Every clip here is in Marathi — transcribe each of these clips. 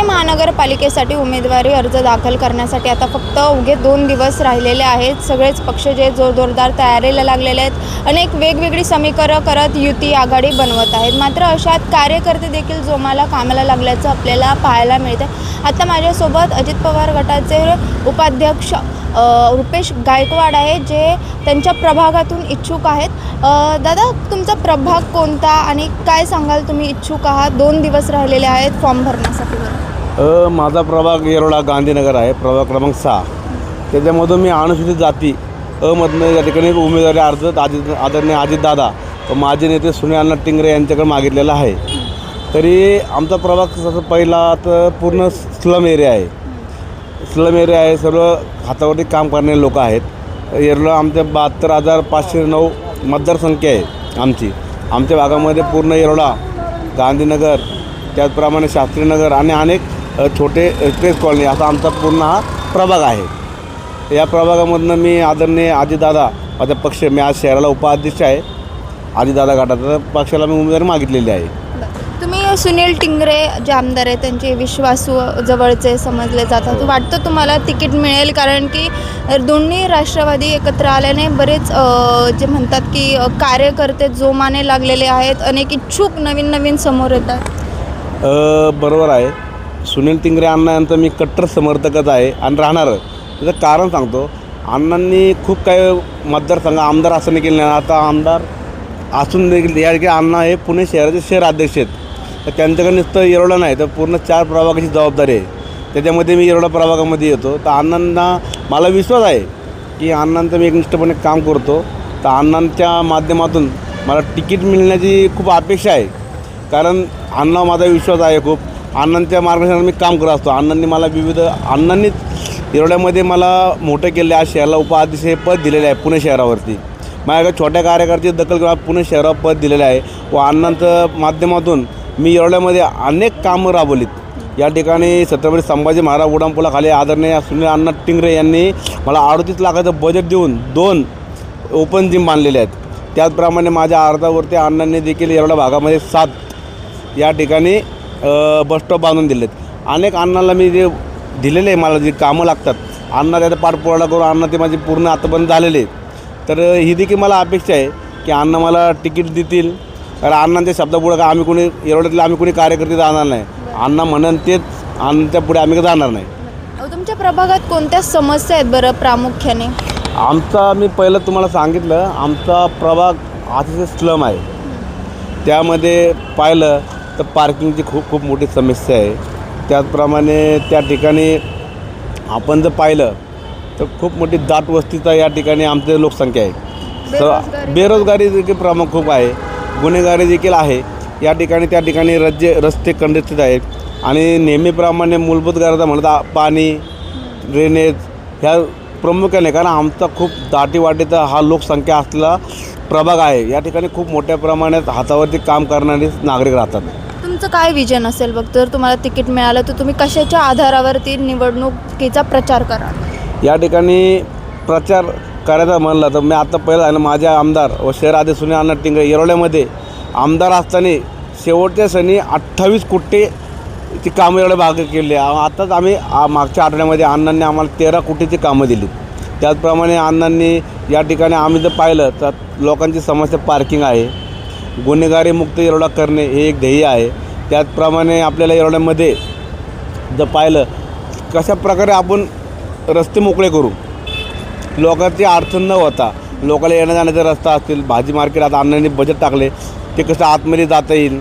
महानगरपालिकेसाठी उमेदवारी अर्ज दाखल करण्यासाठी आता फक्त उगे 2 दिवस राहिलेले आहेत। सगळेच पक्ष जे जोरदार तयारीला लागलेले आहेत, अनेक वेगवेगळी समीकरणं करत युती आघाडी बनवत आहेत। मात्र अशात कार्यकर्ते देखील जोमाला कामाला लागल्याचं आपल्याला पाहायला मिळतं। आता माझ्यासोबत अजित पवार गटाचे उपाध्यक्ष रुपेश गायकवाड आहे, जे त्यांच्या प्रभागातून इच्छुक आहेत। दादा, तुमचा प्रभाग कोणता आणि काय सांगाल? तुम्ही इच्छुक आहात, 2 दिवस राहिलेले आहेत फॉर्म भरण्यासाठी। माझा प्रभाग येरोडा गांधीनगर आहे, प्रभाग क्रमांक 6। त्याच्यामधून मी अनुसूचित जाती मधनं या ठिकाणी उमेदवारी अर्ज आदरणीय अजितदादा व माजी नेते सुनील टिंगरे यांच्याकडे मागितलेला आहे। तरी आमचा प्रभाग तसं पहिला तर पूर्ण स्लम एरिया आहे, सर्व हातावरती काम करणारे लोक आहेत। येरोडा आमच्या 72,509 मतदारसंख्या आहे आमच्या भागामध्ये। पूर्ण येरोडा, गांधीनगर, त्याचप्रमाणे शास्त्रीनगर आणि अनेक छोटे स्पेस कॉलनी असा आमचा पूर्ण हा प्रभाग आहे। या प्रभागामधनं मी आदरणीय अजितदादा माझा पक्ष, मी आज शहराला उपाध्यक्ष आहे अजितदादा गटाचा, पक्षाला मी उमेदवारी मागितलेली आहे। तुम्ही सुनील टिंगरे जे आमदार आहेत त्यांचे विश्वासू जवळचे समजले जातात, वाटतं तुम्हाला तिकीट मिळेल? कारण की दोन्ही राष्ट्रवादी एकत्र आल्याने बरेच जे म्हणतात की कार्यकर्ते जोमाने लागलेले आहेत, अनेक इच्छुक नवीन समोर येतात। बरोबर आहे, सुनील टिंगरे अण्णा यांचं मी कट्टर समर्थकच आहे आणि राहणार। त्याचं कारण सांगतो, अण्णांनी खूप काही मतदारसंघ आमदार असं नाही केलं नाही। आता आमदार असून देखील या ठिकाणी अण्णा हे पुणे शहराचे शहर अध्यक्ष आहेत, तर त्यांच्याकडे नुसतं येरोडा नाही तर पूर्ण 4 प्रभागाची जबाबदारी आहे। त्याच्यामध्ये मी येरोडा प्रभागामध्ये येतो, तर अण्णांना मला विश्वास आहे की अण्णांचं मी एकनिष्ठपणे काम करतो, तर अण्णांच्या माध्यमातून मला तिकीट मिळण्याची खूप अपेक्षा आहे। कारण अण्णा माझा विश्वास आहे खूप, अण्णांच्या मार्गदर्शनात मी काम करत असतो। अण्णांनीच येरोड्यामध्ये मला मोठं केलं आहे, आज शहराला उपाध्यक्ष हे पद दिलेलं आहे पुणे शहरावरती। माझ्याकडे छोट्या कार्यकर्त्याची दखल घेऊन पुणे शहरावर पद दिलेलं आहे व अण्णांच्या माध्यमातून मी येरोड्यामध्ये अनेक कामं राबवलीत। या ठिकाणी छत्रपती संभाजी महाराज उड्डाणपुलाखाली आदरणीय सुनील अण्णा टिंगरे यांनी मला 38 लाखाचं बजेट देऊन 2 ओपन जिम बांधलेले आहेत। त्याचप्रमाणे माझ्या अर्जावरती अण्णांनी देखील येरोडा भागामध्ये 7 या ठिकाणी बसस्टॉप बांधून दिलेत। अनेक अण्णांना मी जे दिलेले आहे, मला जे कामं लागतात अण्णा त्याचा पाठपुरावा करून अण्णा ते माझे पूर्ण आतापर्यंत झालेले आहेत। तर ही देखील मला अपेक्षा आहे की अण्णा मला तिकीट देतील, कारण अण्णांच्या शब्दापुढं का आम्ही कोणी कार्यकर्ते जाणार नाही। अण्णा म्हणन तेच, अण्णांच्या पुढे आम्ही जाणार नाही। तुमच्या प्रभागात कोणत्या समस्या आहेत बरं प्रामुख्याने? मी पहिलं तुम्हाला सांगितलं, आमचा प्रभाग अतिशय स्लम आहे। त्यामध्ये पाहिलं तर पार्किंगची खूप मोठी समस्या आहे। त्याचप्रमाणे त्या ठिकाणी आपण जर पाहिलं तर खूप मोठी दाट वस्तीचा या ठिकाणी आमची लोकसंख्या आहे। बेरोजगारी देखील प्रमुख खूप आहे, गुन्हेगारी देखील आहे या ठिकाणी। त्या ठिकाणी रस्ते कंडिस्टेड आहेत आणि नेहमीप्रमाणे मूलभूत गरजा म्हणतात पाणी, ड्रेनेज ह्या प्रामुख्याने, कारण आमचा खूप दाटीवाटीचा हा लोकसंख्या असलेला प्रभाग आहे। या ठिकाणी खूप मोठ्या प्रमाणात हातावरती काम करणारे नागरिक राहतात। तुमचं काय विजन असेल बघ, जर तुम्हाला तिकीट मिळालं तर तुम्ही कशाच्या आधारावरती निवडणुकीचा प्रचार कराल? या ठिकाणी प्रचार करायचा म्हणलं तर मी आता पहिलं आहे ना, माझ्या आमदार व शहर अध्यक्ष सुनील अण्णा टिंगरे येरोड्यामध्ये आमदार असताना शेवटच्या क्षणी 28 कोटीची कामं येरोड्या भाग केली। आताच आम्ही मागच्या आठवड्यामध्ये अण्णांनी आम्हाला 13 कोटीची कामं दिली। त्याचप्रमाणे अण्णांनी या ठिकाणी आम्ही जर पाहिलं तर लोकांची समस्या पार्किंग आहे, गुन्हेगारी मुक्त येरोडा करणे हे एक ध्येय आहे। त्याचप्रमाणे आपल्याला येरोड्यामध्ये जर पाहिलं कशा प्रकारे आपण रस्ते मोकळे करू, लोकांची अडचण न होता लोकांना येण्या जाण्याचा रस्ता असतील, भाजी मार्केट आता अण्णांनी बजेट टाकले ते कसं आतमध्ये जाता येईल।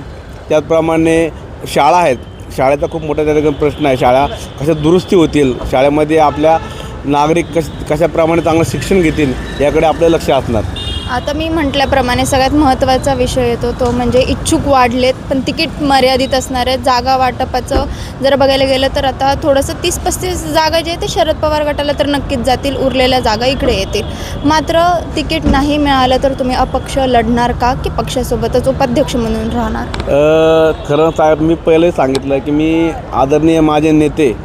त्याचप्रमाणे शाळा आहेत, शाळेचा खूप मोठा त्या ठिकाणी प्रश्न आहे, शाळा कशा दुरुस्ती होतील, शाळेमध्ये आपल्या नागरिक कशाप्रमाणे चांगलं शिक्षण घेतील याकडे आपलं लक्ष असणार। आता मी म्हटल्याप्रमाणे सगळ्यात महत्त्वाचा विषय येतो तो म्हणजे इच्छुक वाढलेत, पण तिकीट मर्यादित असणार आहे। जागा वाटपाचं जर बघायला गेलं तर आता थोडंसं 30-35 जागा जे आहे ते शरद पवार गटाला तर नक्कीच जातील, उरलेल्या जागा इकडे येतील। मात्र तिकीट नाही मिळालं तर तुम्ही अपक्ष लढणार का की पक्षासोबतच उपाध्यक्ष म्हणून राहणार? खरं साहेब, मी पहिले सांगितलं की मी आदरणीय माझे नेते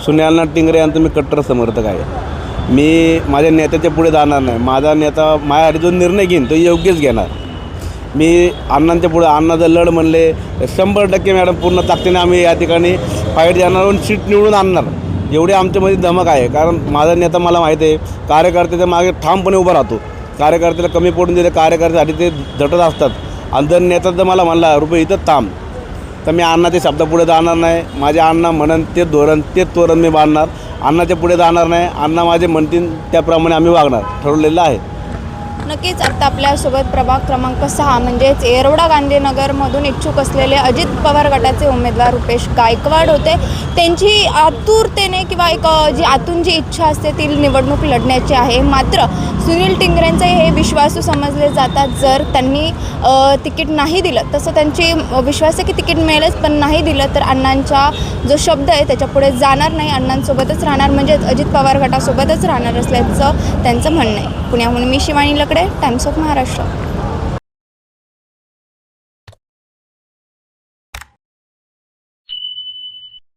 सुनील अण्णा टिंगरे यांचं मी कट्टर समर्थक आहे। मी माझ्या नेत्याच्या पुढे जाणार नाही। माझा नेता माझ्यासाठी जो निर्णय घेईन तो योग्यच घेणार। मी अण्णांच्या पुढे अण्णा जर लढ म्हणले 100% मॅडम पूर्ण ताकदीने आम्ही या ठिकाणी फाईट देणार आणि सीट निवडून आणणार, एवढी आमच्यामध्ये धमक आहे. कारण माझा नेता मला माहिती आहे, कार्यकर्त्याच्या मागे ठामपणे उभा राहतो. कार्यकर्त्याला कमी पडून दिले, कार्यकर्त्यासाठी ते झटत असतात. आणि जर नेता जर मला म्हणला रुपये इथंच थांब, तर मी अण्णाच्या शब्दापुढे जाणार नाही. माझे अण्णा म्हणन तेच धोरण तेच तोरण मी बांधणार, अण्णाच्या पुढे जाणार नाही. अण्णा माझे म्हणतील त्याप्रमाणे आम्ही वागणार, ठरवलेलं आहे. नक्कीच आता आपल्यासोबत प्रभाग क्रमांक 6 म्हणजेच येरवडा गांधीनगरमधून इच्छुक असलेले अजित पवार गटाचे उमेदवार रुपेश गायकवाड होते. त्यांची आतुरतेने किंवा एक जी आतून जी इच्छा असते ती निवडणूक लढण्याची आहे. मात्र सुनील टिंगरेंचे हे विश्वासू समजले जातात. जर त्यांनी तिकीट नाही दिलं, तसं त्यांची विश्वास आहे की तिकीट मिळेलच, पण नाही दिलं तर अण्णांचा जो शब्द आहे त्याच्यापुढे जाणार नाही, अण्णांसोबतच राहणार, म्हणजेच अजित पवार गटासोबतच राहणार असल्याचं त्यांचं म्हणणं आहे. पुण्याहून मी शिवानी लकडे, टाइम्स ऑफ महाराष्ट्र.